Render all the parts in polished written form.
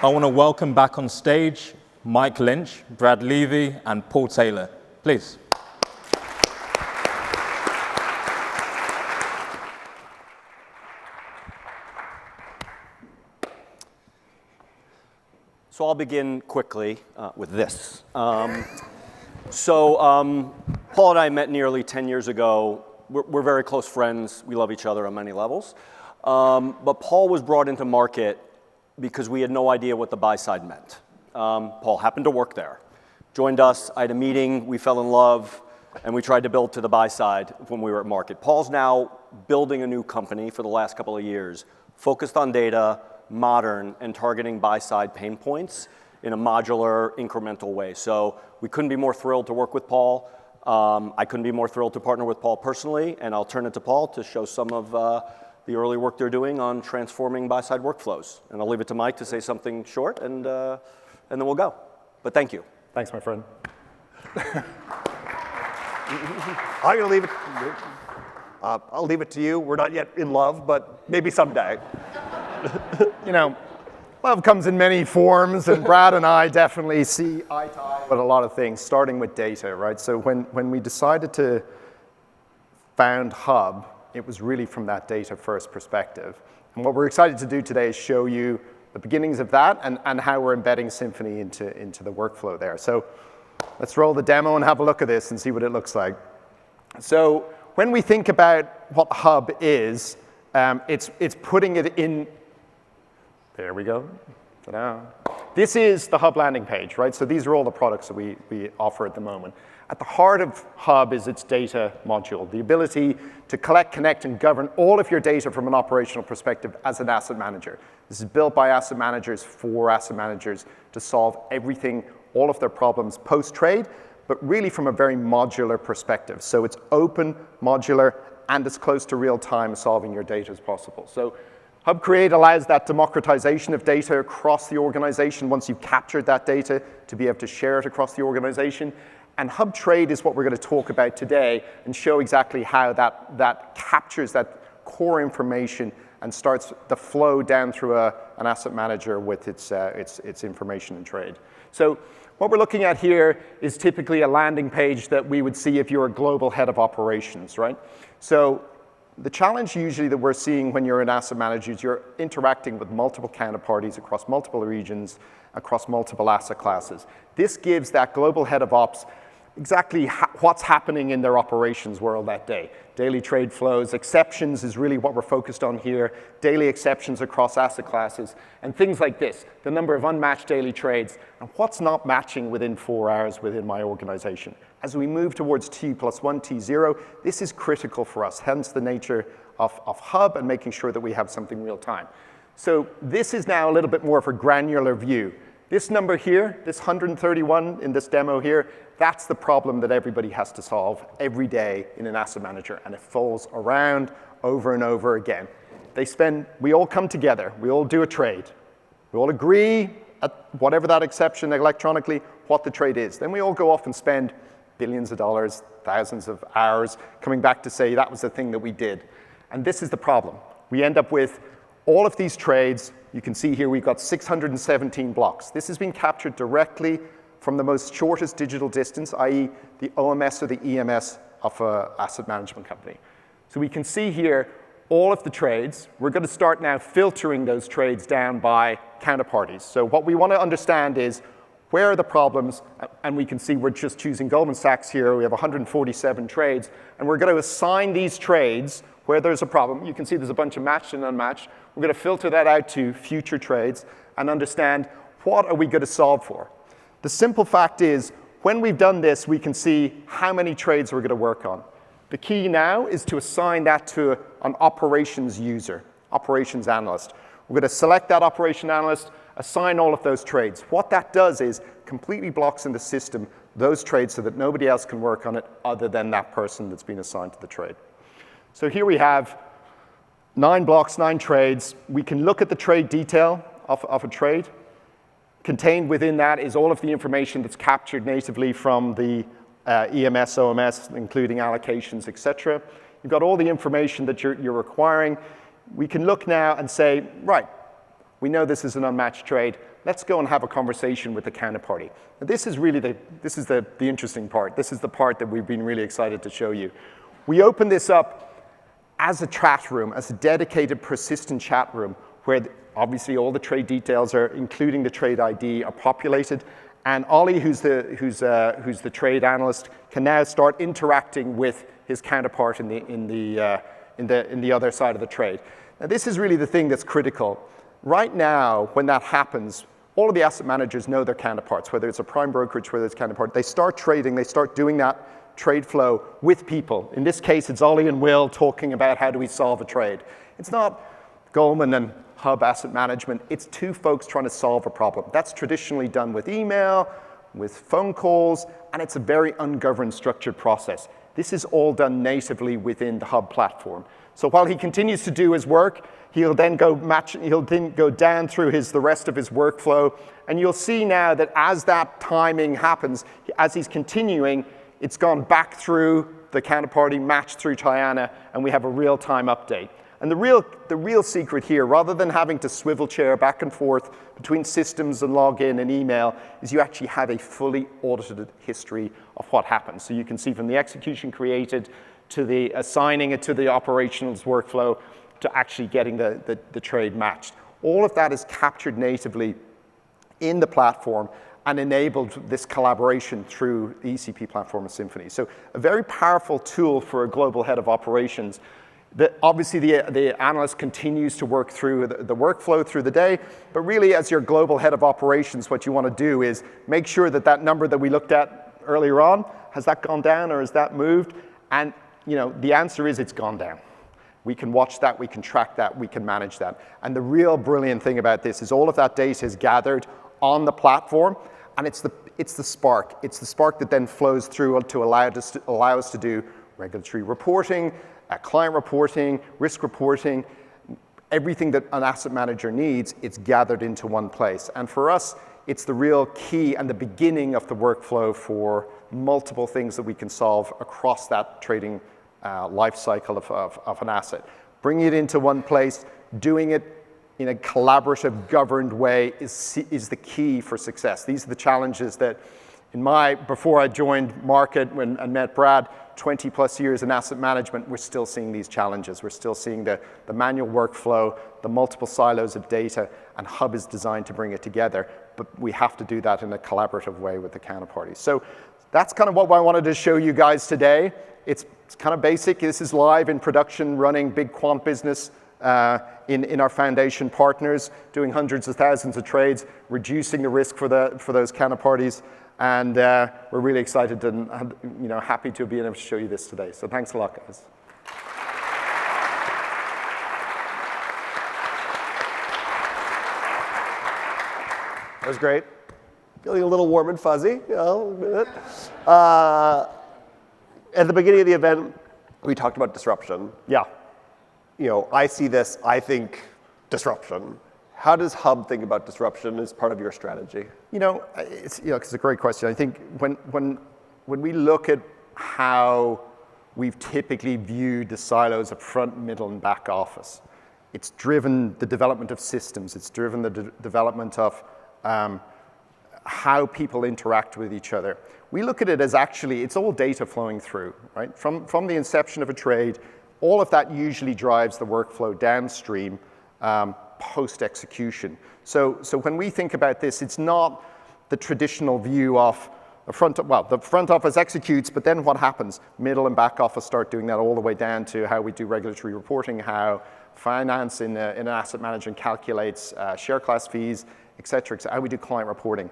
I want to welcome back on stage Mike Lynch, Brad Levy, and Paul Taylor. Please. So I'll begin quickly with this. Paul and I met nearly 10 years ago. We're very close friends. We love each other on many levels. But Paul was brought into market because we had no idea what the buy side meant. Paul happened to work there, joined us. I had a meeting. We fell in love, and we tried to build to the buy side when we were at market. Paul's now building a new company for the last couple of years, focused on data, modern, and targeting buy-side pain points in a modular, incremental way. So we couldn't be more thrilled to work with Paul. I couldn't be more thrilled to partner with Paul personally, and I'll turn it to Paul to show some of the early work they're doing on transforming buy-side workflows. And I'll leave it to Mike to say something short, and then we'll go. But thank you. Thanks, my friend. I'm gonna leave it. I'll leave it to you. We're not yet in love, but maybe someday. You know, love comes in many forms, and Brad and I definitely see eye to eye with a lot of things, starting with data, right? So when we decided to found Hub, it was really from that data-first perspective. And what we're excited to do today is show you the beginnings of that and how we're embedding Symphony into the workflow there. So let's roll the demo and have a look at this and see what it looks like. So when we think about what Hub is, it's putting it in. There we go. Ta-da. This is the Hub landing page, right? So these are all the products that we offer at the moment. At the heart of Hub is its data module, the ability to collect, connect, and govern all of your data from an operational perspective as an asset manager. This is built by asset managers for asset managers to solve everything, all of their problems post-trade, but really from a very modular perspective. So it's open, modular, and as close to real-time solving your data as possible. So Hub Create allows that democratization of data across the organization once you've captured that data to be able to share it across the organization. And Hub Trade is what we're going to talk about today and show exactly how that captures that core information and starts the flow down through an asset manager with its information and trade. So what we're looking at here is typically a landing page that we would see if you're a global head of operations, right? So the challenge usually that we're seeing when you're an asset manager is you're interacting with multiple counterparties across multiple regions, across multiple asset classes. This gives that global head of ops exactly what's happening in their operations world that day. Daily trade flows, exceptions is really what we're focused on here, daily exceptions across asset classes, and things like this, the number of unmatched daily trades, and what's not matching within 4 hours within my organization. As we move towards T+1, T0, this is critical for us, hence the nature of Hub and making sure that we have something real time. So this is now a little bit more of a granular view. This number here, this 131 in this demo here, that's the problem that everybody has to solve every day in an asset manager, and it falls around over and over again. We all come together, we all do a trade. We all agree at whatever that exception electronically, what the trade is. Then we all go off and spend billions of dollars, thousands of hours, coming back to say that was the thing that we did. And this is the problem. We end up with all of these trades. You can see here we've got 617 blocks. This has been captured directly from the most shortest digital distance, i.e. the OMS or the EMS of an asset management company. So we can see here all of the trades. We're going to start now filtering those trades down by counterparties. So what we want to understand is where are the problems, and we can see we're just choosing Goldman Sachs here. We have 147 trades, and we're going to assign these trades where there's a problem. You can see there's a bunch of matched and unmatched. We're going to filter that out to future trades and understand what are we going to solve for. The simple fact is, when we've done this, we can see how many trades we're going to work on. The key now is to assign that to an operations user, operations analyst. We're going to select that operation analyst, assign all of those trades. What that does is completely blocks in the system those trades so that nobody else can work on it other than that person that's been assigned to the trade. So here we have 9 blocks, 9 trades. We can look at the trade detail of a trade. Contained within that is all of the information that's captured natively from the EMS, OMS, including allocations, et cetera. You've got all the information that you're requiring. We can look now and say, right, We know this is an unmatched trade. Let's go and have a conversation with the counterparty. Now, this is really the interesting part. This is the part that we've been really excited to show you. We open this up as a chat room, as a dedicated, persistent chat room, where obviously all the trade details are, including the trade ID, are populated. And Ollie, who's the trade analyst, can now start interacting with his counterpart in the other side of the trade. Now, this is really the thing that's critical. Right now, when that happens, all of the asset managers know their counterparts, whether it's a prime brokerage, whether it's counterpart. They start trading, they start doing that trade flow with people. In this case, it's Ollie and Will talking about how do we solve a trade. It's not Goldman and Hub Asset Management. It's two folks trying to solve a problem. That's traditionally done with email, with phone calls, and it's a very ungoverned, structured process. This is all done natively within the Hub platform. So while he continues to do his work, he'll then go down through the rest of his workflow, and you'll see now that as that timing happens, as he's continuing, it's gone back through the counterparty, matched through Tiana, and we have a real-time update. And the real secret here, rather than having to swivel chair back and forth between systems and login and email, is you actually have a fully audited history of what happened. So you can see from the execution created to the assigning it to the operationals workflow to actually getting the trade matched. All of that is captured natively in the platform and enabled this collaboration through the ECP platform of Symphony. So a very powerful tool for a global head of operations. Obviously, the analyst continues to work through the workflow through the day, but really as your global head of operations, what you want to do is make sure that that number that we looked at earlier on, has that gone down or has that moved? And the answer is it's gone down. We can watch that, we can track that, we can manage that. And the real brilliant thing about this is all of that data is gathered on the platform, and it's the spark. It's the spark that then flows through to allow us to do regulatory reporting, client reporting, risk reporting, everything that an asset manager needs, it's gathered into one place. And for us, it's the real key and the beginning of the workflow for multiple things that we can solve across that trading life cycle of an asset. Bringing it into one place, doing it in a collaborative, governed way is the key for success. These are the challenges that before I joined Market and met Brad, 20 plus years in asset management, we're still seeing these challenges. We're still seeing the manual workflow, the multiple silos of data, and Hub is designed to bring it together, but we have to do that in a collaborative way with the counterparties. So that's kind of what I wanted to show you guys today. It's kind of basic. This is live in production, running big quant business in our foundation partners, doing hundreds of thousands of trades, reducing the risk for those counterparties. And we're really excited and happy to be able to show you this today. So thanks a lot, guys. That was great. Feeling a little warm and fuzzy. At the beginning of the event, we talked about disruption. Yeah. I see this, I think disruption. How does Hub think about disruption as part of your strategy? It's a great question. I think when we look at how we've typically viewed the silos of front, middle, and back office, it's driven the development of systems. It's driven the development of how people interact with each other. We look at it as actually, it's all data flowing through, right? From the inception of a trade, all of that usually drives the workflow downstream post-execution. So when we think about this, it's not the traditional view of the front office executes, but then what happens? Middle and back office start doing that all the way down to how we do regulatory reporting, how finance in an asset management calculates share class fees, et cetera, how we do client reporting.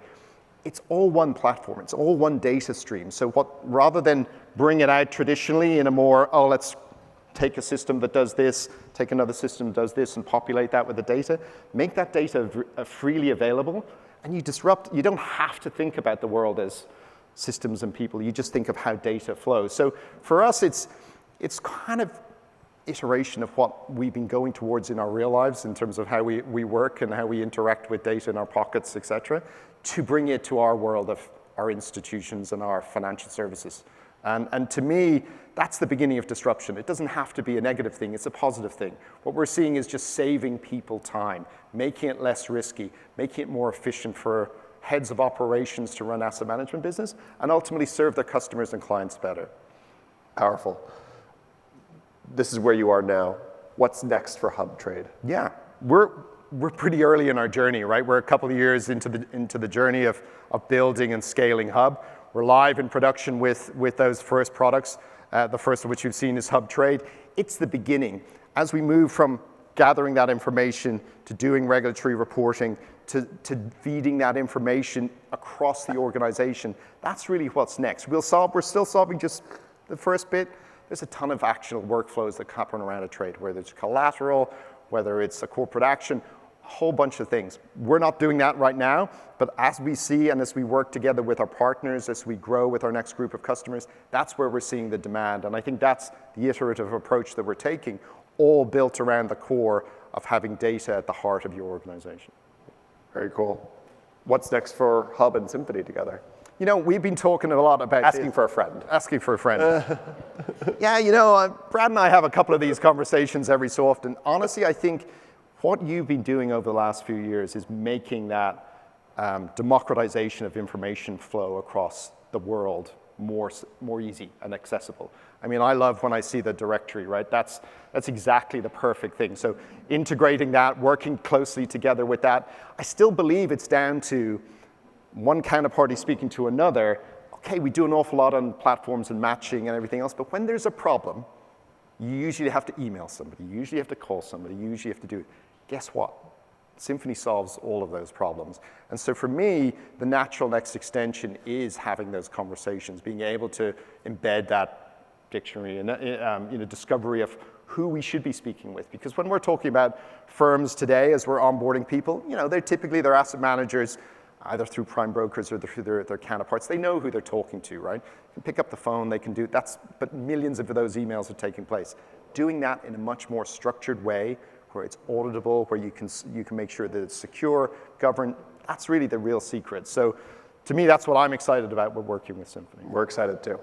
It's all one platform. It's all one data stream. So rather than bring it out traditionally in a more, let's take a system that does this, take another system that does this, and populate that with the data, make that data freely available, and you don't have to think about the world as systems and people. You just think of how data flows. So for us, it's kind of iteration of what we've been going towards in our real lives in terms of how we work and how we interact with data in our pockets, et cetera, to bring it to our world of our institutions and our financial services And to me, that's the beginning of disruption. It doesn't have to be a negative thing, it's a positive thing. What we're seeing is just saving people time, making it less risky, making it more efficient for heads of operations to run asset management business, and ultimately serve their customers and clients better. Powerful. This is where you are now. What's next for Hub Trade? Yeah, we're pretty early in our journey, right? We're a couple of years into the journey of building and scaling Hub. We're live in production with those first products. The first of which you've seen is Hub Trade. It's the beginning. As we move from gathering that information to doing regulatory reporting to feeding that information across the organization, that's really what's next. We're still solving just the first bit. There's a ton of actionable workflows that happen around a trade, whether it's collateral, whether it's a corporate action, a whole bunch of things. We're not doing that right now, but as we see and as we work together with our partners, as we grow with our next group of customers, that's where we're seeing the demand. And I think that's the iterative approach that we're taking, all built around the core of having data at the heart of your organization. Very cool. What's next for Hub and Symphony together? You know, we've been talking a lot about Asking for a friend. Asking for a friend. Yeah, you know, Brad and I have a couple of these conversations every so often. Honestly, I think what you've been doing over the last few years is making that democratization of information flow across the world more easy and accessible. I mean, I love when I see the directory, right? That's exactly the perfect thing. So integrating that, working closely together with that, I still believe it's down to one counterparty speaking to another. Okay, we do an awful lot on platforms and matching and everything else, but when there's a problem, you usually have to email somebody, you usually have to call somebody, you usually have to do it. Guess what? Symphony solves all of those problems. And so for me, the natural next extension is having those conversations, being able to embed that dictionary and discovery of who we should be speaking with. Because when we're talking about firms today, as we're onboarding people, you know, they're typically their asset managers, either through prime brokers or through their counterparts. They know who they're talking to, right? They can pick up the phone, they can do that, but millions of those emails are taking place. Doing that in a much more structured way, where it's auditable, where you can make sure that it's secure, governed, that's really the real secret. So to me, that's what I'm excited about with working with Symphony. We're excited too.